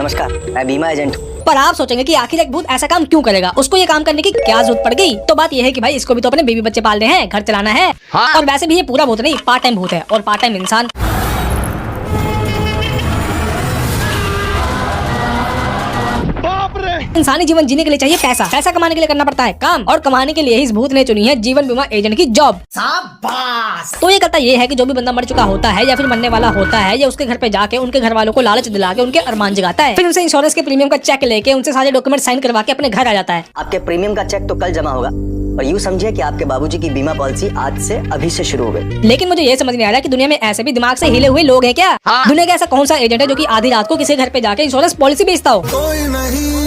नमस्कार, मैं बीमा एजेंट हूँ। पर आप सोचेंगे कि आखिर एक भूत ऐसा काम क्यों करेगा, उसको ये काम करने की क्या जरूरत पड़ गई। तो बात ये है कि भाई इसको भी तो अपने बीवी बच्चे पालने हैं, घर चलाना है। हाँ। और वैसे भी ये पूरा भूत नहीं, पार्ट टाइम भूत है और पार्ट टाइम इंसान। इंसानी जीवन जीने के लिए चाहिए पैसा, पैसा कमाने के लिए करना पड़ता है काम, और कमाने के लिए ही इस भूत ने चुनी है जीवन बीमा एजेंट की जॉब। शाबाश। तो ये करता ये है कि जो भी बंदा मर चुका होता है या फिर मरने वाला होता है, या उसके घर पे जाके उनके घर वालों को लालच दिला के उनके अरमान जगाता है, फिर उनसे इंश्योरेंस के प्रीमियम का चेक लेके उनसे सारे डॉक्यूमेंट साइन करवा के अपने घर आ जाता है। आपके प्रीमियम का चेक तो कल जमा होगा, और यूँ समझिए कि आपके बाबूजी की बीमा पॉलिसी आज से अभी से शुरू हो गई। लेकिन मुझे ये समझ नहीं आ रहा कि दुनिया में ऐसे भी दिमाग से हिले हुए लोग हैं क्या? हाँ। दुनिया का ऐसा कौन सा एजेंट है जो कि आधी रात को किसी घर पे जाके इंश्योरेंस पॉलिसी बेचता हो? कोई नहीं।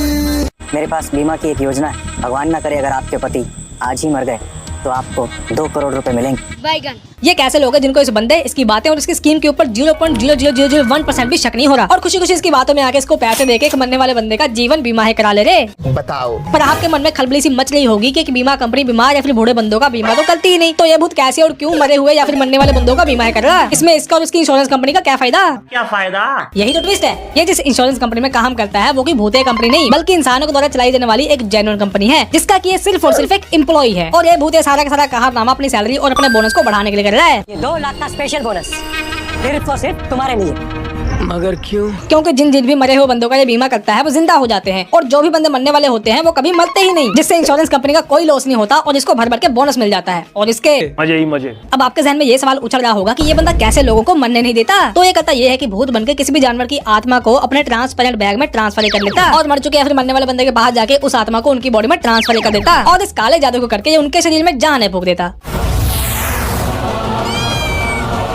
मेरे पास बीमा की एक योजना है। भगवान ना करे अगर आपके पति आज ही मर गए तो आपको 2 करोड़ रुपए मिलेंगे। ये कैसे लोग हैं जिनको इस बंदे, इसकी बातें और इसकी स्कीम के ऊपर 0.00001% भी शक नहीं हो रहा, और खुशी खुशी इसकी बातों में आके इसको पैसे देके एक मरने वाले बंदे का जीवन बीमा है करा ले रहे। बताओ। पर आपके मन में खलबली सी मच रही होगी कि बीमा कंपनी बीमार या फिर बूढ़े बंदों का बीमा तो करती ही नहीं, तो ये भूत कैसे और क्यों मरे हुए या फिर मरने वाले बंदों का बीमा है कर रहा है? इसमें इसका और उसकी इंश्योरेंस कंपनी का क्या फायदा? यही तो ट्विस्ट है। ये जिस इंश्योरेंस कंपनी में काम करता है वो की भूतिया कंपनी नहीं, बल्कि इंसानों के द्वारा चलाई जाने वाली एक जेन्युइन कंपनी है, जिसका की सिर्फ और सिर्फ एक एम्प्लॉय है, और ये भूतिया सारा का सारा कारनामा अपनी सैलरी और अपने बोनस को बढ़ाने के लिए कर रहा है। 2 लाख का स्पेशल बोनस सिर्फ और सिर्फ तुम्हारे लिए। मगर क्यों? क्योंकि जिन जिन भी मरे हुए बंदों का ये बीमा करता है वो जिंदा हो जाते हैं, और जो भी बंदे मरने वाले होते हैं वो कभी मरते ही नहीं, जिससे इंश्योरेंस कंपनी का कोई लॉस नहीं होता और इसको भर भर के बोनस मिल जाता है। और इसके मजे ही मजे। अब आपके जहन में ये सवाल उछल रहा होगा कि ये बंदा कैसे लोगों को मरने नहीं देता। तो ये कहता ये है कि भूत बनकर किसी भी जानवर की आत्मा को अपने ट्रांसपेरेंट बैग में ट्रांसफर कर लेता, और मर चुके या फिर मरने वाले बंदे के बाहर जाके उस आत्मा को उनकी बॉडी में ट्रांसफर कर देता, और इस काले जादू को करके ये उनके शरीर में जान फूंक देता,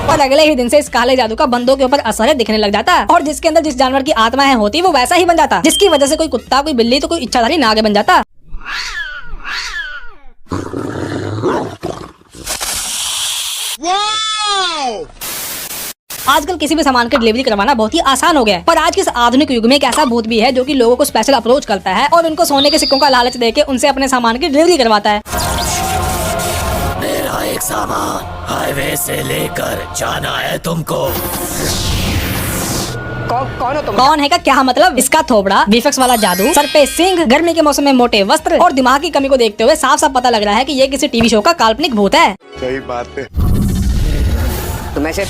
और अगले ही दिन से इस काले जादू का बंदों के ऊपर असर दिखने लग जाता, और जिसके अंदर जिस जानवर की आत्माएं होती वो वैसा ही बन जाता, जिसकी वजह से कोई कुत्ता, कोई बिल्ली, तो कोई इच्छाधारी नाग बन जाता। आजकल किसी भी सामान की डिलीवरी करवाना बहुत ही आसान हो गया है, पर आज के इस आधुनिक युग में एक ऐसा भूत भी है जो कि लोगों को स्पेशल अप्रोच करता है और उनको सोने के सिक्कों का लालच देके उनसे अपने सामान की डिलीवरी करवाता है। मेरा एक सामान हाईवे से लेकर जाना है तुमको। कौन हो तुम? कौन है का क्या मतलब? इसका थोबड़ा, वीफेक्स वाला जादू, सर पे सिंह, गर्मी के मौसम में मोटे वस्त्र और दिमाग की कमी को देखते हुए साफ साफ पता लग रहा है कि ये किसी टीवी शो का काल्पनिक भूत है। सही बात है। तुम ऐसे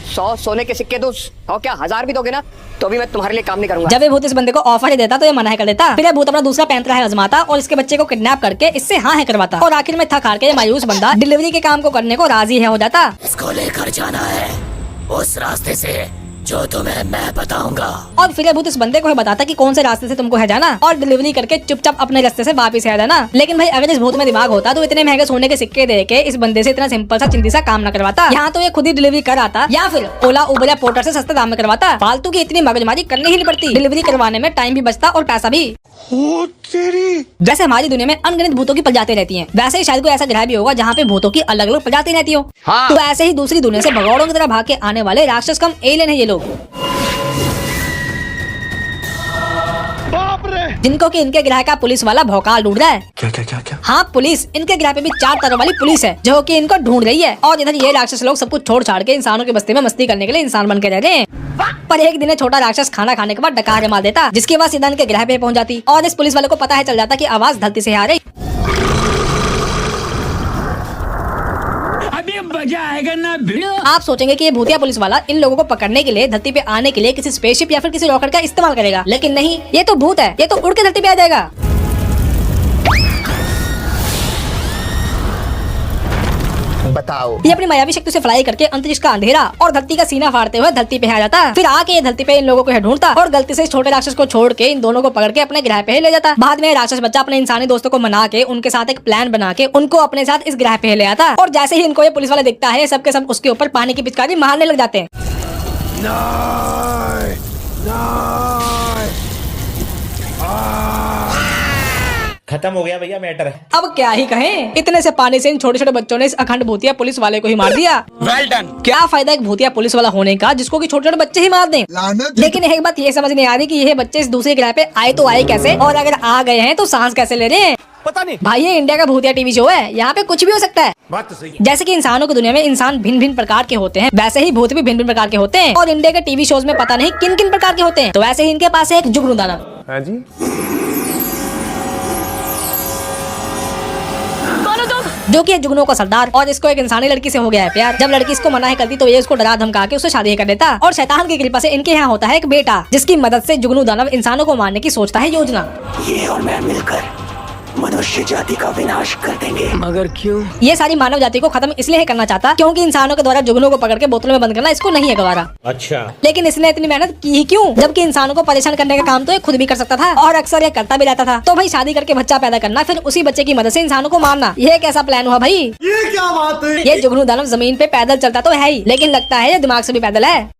100 सोने के सिक्के दो, और क्या 1000 भी दोगे ना तो भी मैं तुम्हारे लिए काम नहीं करूंगा। जब ये भूत इस बंदे को ऑफर ही देता तो ये मना कर देता, फिर ये भूत अपना दूसरा पैंतरा है आजमाता और इसके बच्चे को किडनैप करके इससे हाँ है करवाता, और आखिर में थक हार के ये मायूस बंदा डिलीवरी के काम को करने को राजी है हो जाता। इसको लेकर जाना है उस रास्ते से जो तुम्हें मैं बताऊंगा, और फिर ये भूत इस बंदे को ही बताता कि कौन से रास्ते से तुमको है जाना, और डिलीवरी करके चुपचाप अपने रास्ते से वापस आ जाना। लेकिन भाई अगर इस भूत में दिमाग होता तो इतने महंगे सोने के सिक्के दे के इस बंदे से इतना सिंपल सा चिंती सा काम न करवाता। यहाँ तो ये खुद ही डिलीवरी कर आता, या फिर ओला उबर या पोर्टर से सस्ते दाम में करवाता। फालतू की इतनी मगजमारी करनी ही नहीं पड़ती, डिलीवरी करवाने में टाइम भी बचता और पैसा भी। जैसे हमारी दुनिया में अनगिनत भूतों की प्रजातियां रहती हैं, वैसे ही शायद कोई ऐसा ग्रह भी होगा जहाँ पे भूतों की अलग अलग प्रजाति रहती हो। हाँ। तो ऐसे ही दूसरी दुनिया से भगौड़ों की तरह भाग के आने वाले राक्षस कम एलियन है ये लोग, जिनको कि इनके ग्रह का पुलिस वाला भौकाल ढूंढ रहा है। क्या? हाँ पुलिस, इनके ग्रह पे भी 4 तरह वाली पुलिस है जो कि इनको ढूंढ रही है, और इधर ये राक्षस लोग सब कुछ छोड़ छाड़ के इंसानों की बस्ती में मस्ती करने के लिए इंसान बन के रह रहे हैं। पर एक दिन छोटा राक्षस खाना खाने के बाद डकार मार देता, जिसकी आवाज सीधा इनके ग्रह पे पहुंच जाती, और इस पुलिस वाले को पता है चल जाता कि आवाज धरती से आ रही। मजा आएगा ना भिड़ो। आप सोचेंगे कि ये भूतिया पुलिस वाला इन लोगों को पकड़ने के लिए धरती पे आने के लिए किसी स्पेसशिप या फिर किसी रॉकेट का इस्तेमाल करेगा, लेकिन नहीं, ये तो भूत है, ये तो उड़ के धरती पे आ जाएगा। बताओ। ये अपनी मायावी शक्ति से फ्लाई करके अंतरिक्ष का अंधेरा और धरती का सीना फाड़ते हुए धरती पे आ जाता, फिर आके ये धरती पे इन लोगों को ढूंढता, और गलती से इस छोटे राक्षस को छोड़ के इन दोनों को पकड़ के अपने ग्रह पे ले जाता। बाद में राक्षस बच्चा अपने इंसानी दोस्तों को मना के उनके साथ एक प्लान बना के उनको अपने साथ इस ग्रह पे ले आता, और जैसे ही इनको ये पुलिस वाला दिखता है सबके सब उसके ऊपर पानी की पिचकारी मारने लग जाते हैं। खत्म हो गया भैया मैटर। अब क्या ही कहें, इतने से पानी से इन छोटे छोटे बच्चों ने इस अखंड भूतिया पुलिस वाले को ही मार दिया। Well done. क्या फायदा एक भूतिया पुलिस वाला होने का जिसको कि छोटे छोटे बच्चे ही मार दें। लेकिन एक बात ये समझ नहीं आ रही कि ये बच्चे इस दूसरे ग्रह पे आए तो आए कैसे, और अगर आ गए हैं तो सांस कैसे ले रहे हैं। पता नहीं। भाई ये इंडिया का भूतिया टीवी शो है, यहाँ पे कुछ भी हो सकता है। बात तो सही। जैसे कि इंसानों की दुनिया में इंसान भिन्न भिन्न प्रकार के होते हैं, वैसे ही भूत भी भिन्न भिन्न प्रकार के होते हैं। और इंडिया के टीवी शोज में पता नहीं किन किन प्रकार के होते हैं। तो वैसे ही इनके पास है एक जुगनू दानव। हाँ जी। जो कि है जुगनू का सरदार, और इसको एक इंसानी लड़की से हो गया है प्यार। जब लड़की इसको मना है करती तो ये उसको डरा धमका के उससे शादी कर देता। और शैतान की कृपा से इनके यहाँ होता है एक बेटा, जिसकी मदद से जुगनू दानव इंसानों को मारने की सोचता है योजना। ये और मैं मिलकर मनुष्य जाति का विनाश कर देंगे। मगर क्यों? ये सारी मानव जाति को खत्म इसलिए करना चाहता क्योंकि इंसानों के द्वारा जुगनू को पकड़ के बोतल में बंद करना इसको नहीं है गवारा। अच्छा। लेकिन इसने इतनी मेहनत की ही क्यों, जबकि इंसानों को परेशान करने का काम तो ये खुद भी कर सकता था और अक्सर ये करता भी रहता था। तो भाई शादी करके बच्चा पैदा करना, फिर उसी बच्चे की मदद से इंसानों को मारना, ये कैसा प्लान हुआ भाई? ये क्या बात है? ये जुगनू दानव जमीन पे पैदल चलता तो है ही, लेकिन लगता है ये दिमाग से भी पैदल है।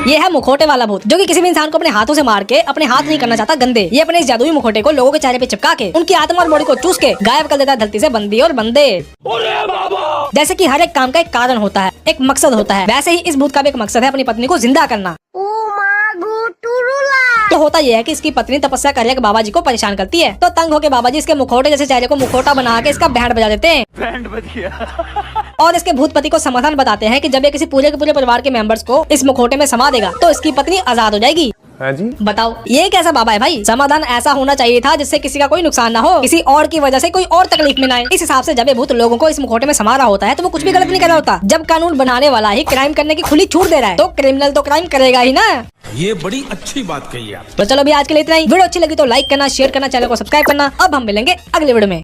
ये है मुखोटे वाला भूत, जो कि किसी भी इंसान को अपने हाथों से मार के अपने हाथ नहीं करना चाहता गंदे। ये अपने इस जादुई मुखोटे को लोगों के चेहरे पे चिपका के उनकी आत्मा और बॉडी को चूस के गायब कर देता है धरती से बंदी और बंदे। जैसे कि हर एक काम का एक कारण होता है, एक मकसद होता है, वैसे ही इस भूत का भी एक मकसद है अपनी पत्नी को जिंदा करना। तो होता यह है कि इसकी पत्नी तपस्या करके बाबा जी को परेशान करती है, तो तंग होकर बाबा जी इसके मुखौटे जैसे चेहरे को मुखौटा बना के इसका बैंड बजा देते हैं। बैंड बज गया। और इसके भूत पति को समाधान बताते हैं कि जब ये किसी पूरे के पूरे परिवार के मेंबर्स को इस मुखौटे में समा देगा तो इसकी पत्नी आजाद हो जाएगी। हाँ जी। बताओ ये कैसा बाबा है भाई? समाधान ऐसा होना चाहिए था जिससे किसी का कोई नुकसान ना हो, किसी और की वजह से कोई और तकलीफ में ना आए। इस हिसाब से जब ये भूत लोगों को इस मुखौटे में समा रहा होता है तो वो कुछ भी गलत नहीं कर रहा होता। जब कानून बनाने वाला ही क्राइम करने की खुली छूट दे रहा है तो क्रिमिनल तो क्राइम करेगा ही ना। ये बड़ी अच्छी बात कही आप। तो चलो भी आज के लिए इतना ही। वीडियो अच्छी लगी तो लाइक करना, शेयर करना, चैनल को सब्सक्राइब करना। अब हम मिलेंगे अगले वीडियो में।